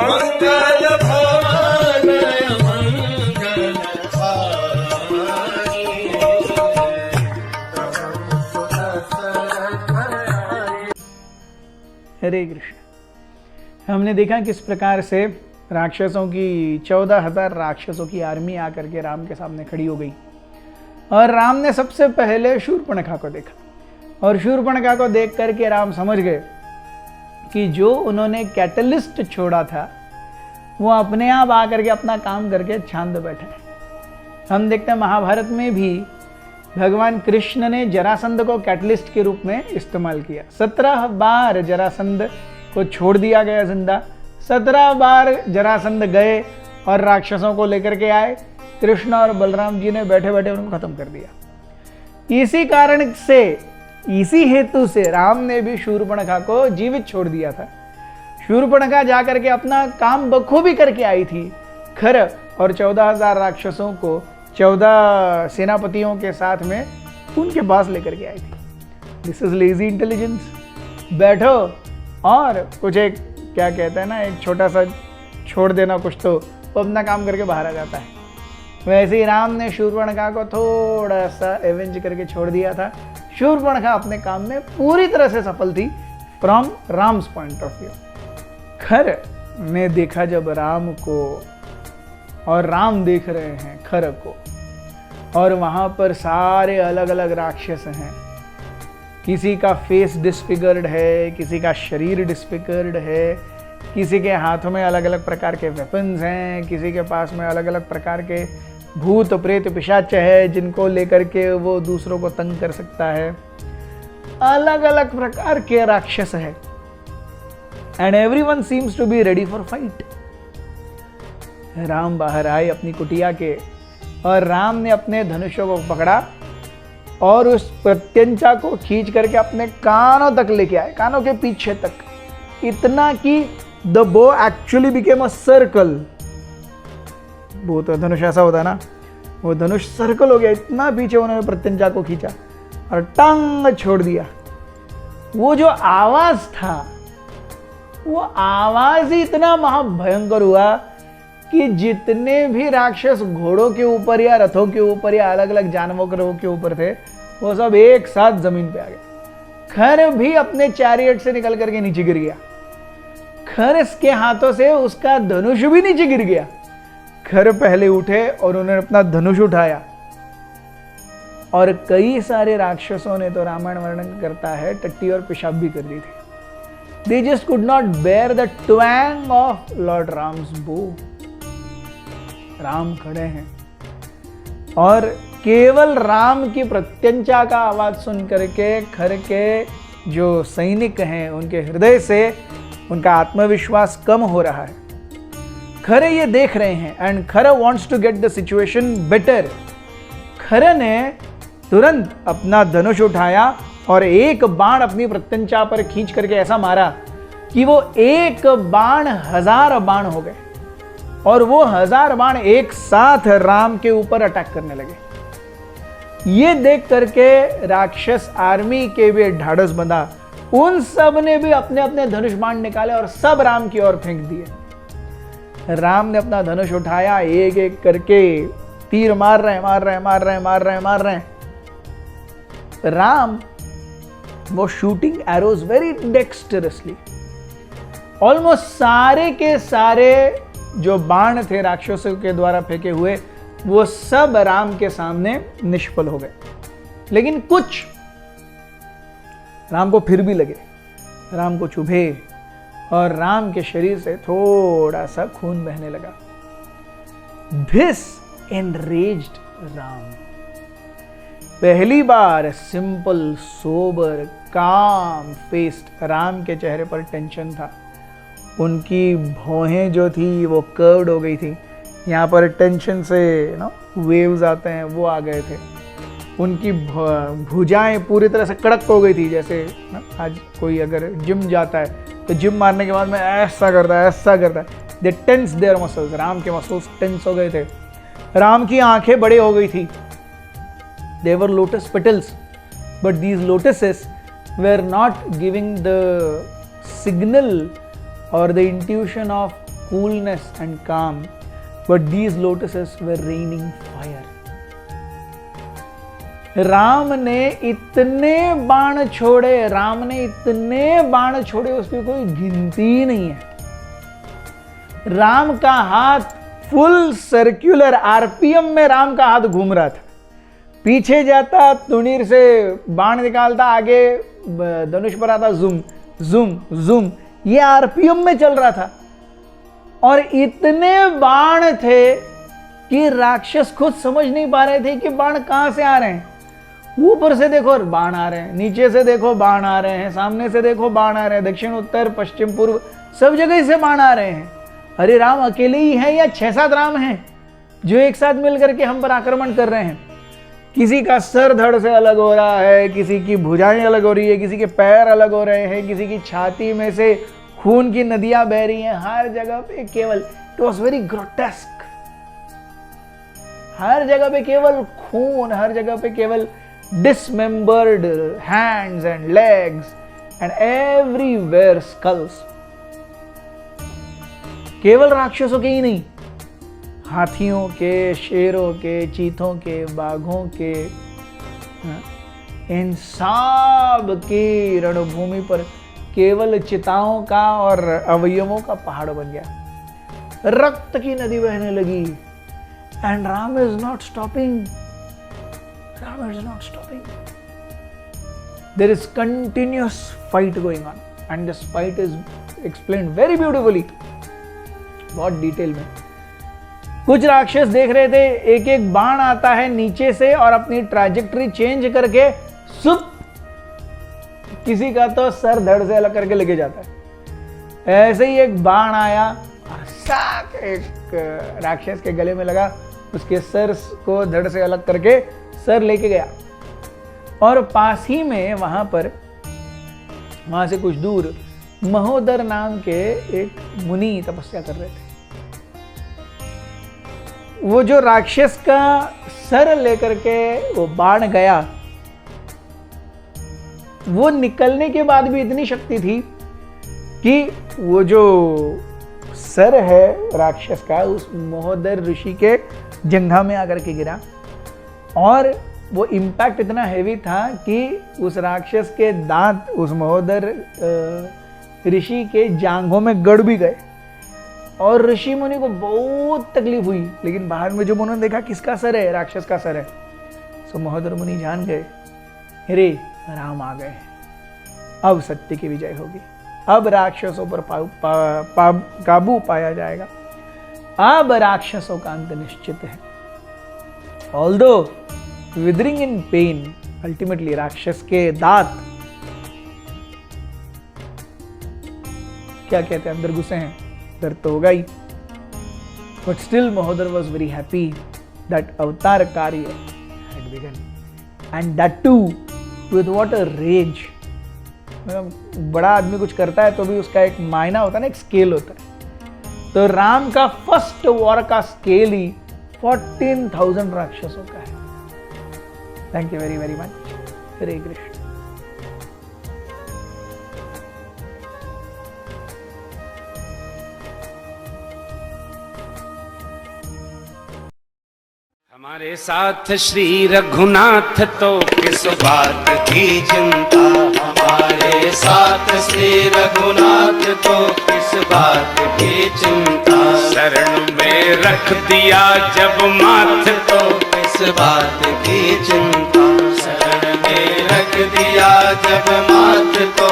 मंगल भवन हरे कृष्ण। हमने देखा किस प्रकार से राक्षसों की 14,000 राक्षसों की आर्मी आकर के राम के सामने खड़ी हो गई और राम ने सबसे पहले शूर्पणखा को देखा और शूर्पणखा को देख करके राम समझ गए कि जो उन्होंने कैटलिस्ट छोड़ा था वो अपने आप आकर के अपना काम करके शांत बैठे हैं। हम देखते हैं महाभारत में भी भगवान कृष्ण ने जरासंध को कैटलिस्ट के रूप में इस्तेमाल किया। 17 बार जरासंध को छोड़ दिया गया जिंदा, 17 बार जरासंध गए और राक्षसों को लेकर के आए। कृष्ण और बलराम जी ने बैठे बैठे उनको खत्म कर दिया। इसी कारण से, इसी हेतु से राम ने भी शूर्पणखा को जीवित छोड़ दिया था। शूर्पणखा जाकर के अपना काम बखूबी करके आई थी खर, और 14,000 राक्षसों को 14 सेनापतियों के साथ में उनके पास लेकर के आई थी। This is lazy intelligence. बैठो और कुछ एक क्या कहते हैं ना, एक छोटा सा छोड़ देना कुछ तो वो अपना काम करके बाहर आ जाता है। वैसे ही राम ने शूर्पणखा को थोड़ा सा एवेंज करके छोड़ दिया था। शूर्पणखा अपने काम में पूरी तरह से सफल थी from Ram's point of view. खर ने देखा जब राम को और राम देख रहे हैं खर को, और वहां पर सारे अलग अलग राक्षस हैं। किसी का फेस डिस्फिगर्ड है, किसी का शरीर डिस्फिगर्ड है, किसी के हाथों में अलग अलग प्रकार के वेपन्स हैं, किसी के पास में अलग अलग प्रकार के भूत प्रेत पिशाच है जिनको लेकर के वो दूसरों को तंग कर सकता है। अलग अलग प्रकार के राक्षस है and everyone seems to be ready for fight. Ram बाहर आए अपनी कुटिया के और राम ने अपने धनुषों को पकड़ा और उस प्रत्यंचा को खींच करके अपने कानों तक लेके आए, कानों के पीछे तक, इतना कि द बो एक्चुअली बिकेम अ सर्कल। वो तो धनुष ऐसा होता है ना, वो धनुष सर्कल हो गया, इतना पीछे उन्होंने प्रत्यंचा को खींचा और टंग छोड़ दिया। वो जो आवाज था, वो आवाज ही इतना महाभयंकर हुआ कि जितने भी राक्षस घोड़ों के ऊपर या रथों के ऊपर या अलग अलग जानवरों के ऊपर थे वो सब एक साथ जमीन पे आ गए। खर भी अपने चैरियट से निकल करके नीचे गिर गया। खर के हाथों से उसका धनुष भी नीचे गिर गया। खर पहले उठे और उन्होंने अपना धनुष उठाया और कई सारे राक्षसों ने, तो रामायण वर्णन करता है, टट्टी और पेशाब भी कर दी थी। They just could not bear the twang of Lord Ram's bow. Ram खड़े हैं और केवल राम की प्रत्यंचा का आवाज सुन करके खर के जो सैनिक हैं उनके हृदय से उनका आत्मविश्वास कम हो रहा है। खर ये देख रहे हैं and Khar wants to get the situation better. Khar ने तुरंत अपना धनुष उठाया और एक बाण अपनी प्रत्यंचा पर खींच करके ऐसा मारा कि वो एक बाण 1000 बाण हो गए और वो 1000 बाण एक साथ राम के ऊपर अटैक करने लगे। ये देख करके राक्षस आर्मी के भी ढाढ़स बंधा। उन सब ने भी अपने अपने धनुष बाण निकाले और सब राम की ओर फेंक दिए। राम ने अपना धनुष उठाया, एक एक करके तीर मार रहे हैं। Ram was shooting arrows very dexterously. Almost सारे के सारे जो बाण थे राक्षसों के द्वारा फेंके हुए वो सब राम के सामने निष्फल हो गए, लेकिन कुछ राम को फिर भी लगे, राम को चुभे और राम के शरीर से थोड़ा सा खून बहने लगा। This enraged Ram. पहली बार सिंपल, सोबर, काम फेस्ड राम के चेहरे पर टेंशन था। उनकी भौहें जो थी वो कर्व्ड हो गई थी, यहाँ पर टेंशन से वेव्स आते हैं वो आ गए थे। उनकी भुजाएं पूरी तरह से कड़क हो गई थी। जैसे आज कोई अगर जिम जाता है तो जिम मारने के बाद में ऐसा करता है, दे टेंस देयर मसल्स। राम के मसल्स टेंस हो गए थे। राम की आंखें बड़ी हो गई थी। They were lotus petals, but these lotuses were not giving the signal or the intuition of coolness and calm, but these lotuses were raining fire. Ram ने इतने बाण छोड़े, उसकी कोई गिनती नहीं है। राम का हाथ फुल सर्कुलर आरपीएम में राम का हाथ घूम रहा था। पीछे जाता तुणीर से बाण निकालता, आगे धनुष पर आता, जुम जुम जुम, ये आरपीएम में चल रहा था। और इतने बाण थे कि राक्षस खुद समझ नहीं पा रहे थे कि बाण कहां से आ रहे हैं। ऊपर से देखो बाण आ रहे हैं, नीचे से देखो बाण आ रहे हैं, सामने से देखो बाण आ रहे हैं, दक्षिण उत्तर पश्चिम पूर्व सब जगह से बाण आ रहे हैं। अरे राम अकेले ही हैं या 6-7 राम हैं जो एक साथ मिलकर के हम पर आक्रमण कर रहे हैं। किसी का सर धड़ से अलग हो रहा है, किसी की भुजाएं अलग हो रही है, किसी के पैर अलग हो रहे हैं, किसी की छाती में से खून की नदियां बह रही हैं। हर जगह पे केवल, इट वॉज वेरी ग्रोटेस्क, हर जगह पे केवल खून, हर जगह पे केवल dismembered hands and legs and everywhere skulls. केवल राक्षसों के ही नहीं, हाथियों के, शेरों के, चीतों के, बाघों के, इन सब की रणभूमि पर केवल चिताओं का और अवयवों का पहाड़ बन गया। रक्त की नदी बहने लगी। And Ram is not stopping, Ram is not stopping. There is continuous fight going on, and this fight is explained very beautifully. बहुत डिटेल में। कुछ राक्षस देख रहे थे, एक एक बाण आता है नीचे से और अपनी ट्रैजेक्टरी चेंज करके सुप किसी का तो सर धड़ से अलग करके लेके जाता है। ऐसे ही एक बाण आया और साक एक राक्षस के गले में लगा, उसके सर को धड़ से अलग करके सर लेके गया। और पास ही में वहां से कुछ दूर महोदर नाम के एक मुनि तपस्या कर रहे थे। वो जो राक्षस का सर लेकर के वो बाण गया, वो निकलने के बाद भी इतनी शक्ति थी कि वो जो सर है राक्षस का उस महोदर ऋषि के जंघा में आकर के गिरा। और वो इम्पैक्ट इतना हैवी था कि उस राक्षस के दांत उस महोदर ऋषि के जांघों में गड़ भी गए और ऋषि मुनि को बहुत तकलीफ हुई। लेकिन बाहर में जब उन्होंने देखा किसका सर है, राक्षस का सर है, तो महोदर मुनि जान गए, अरे राम आ गए, अब सत्य की विजय होगी, अब राक्षसों पर काबू पाया जाएगा, अब राक्षसों का अंत निश्चित है। Although withering in pain, ultimately राक्षस के दांत क्या कहते हैं अंदर घुसे हैं, दर्द तो होगा ही। But still Mahodar was very happy that अवतार कार्य had begun, and that too with what a rage. बड़ा आदमी कुछ करता है तो भी उसका एक मायना होता है ना, एक स्केल होता है। तो राम का फर्स्ट वॉर का स्केल ही 14,000 राक्षसों का है। Thank you very very much. Hare Krishna. हमारे साथ श्री रघुनाथ तो किस बात की चिंता, हमारे साथ श्री रघुनाथ तो किस बात की चिंता, शरण में रख दिया जब माथ तो किस बात की चिंता, शरण में रख दिया जब माथ तो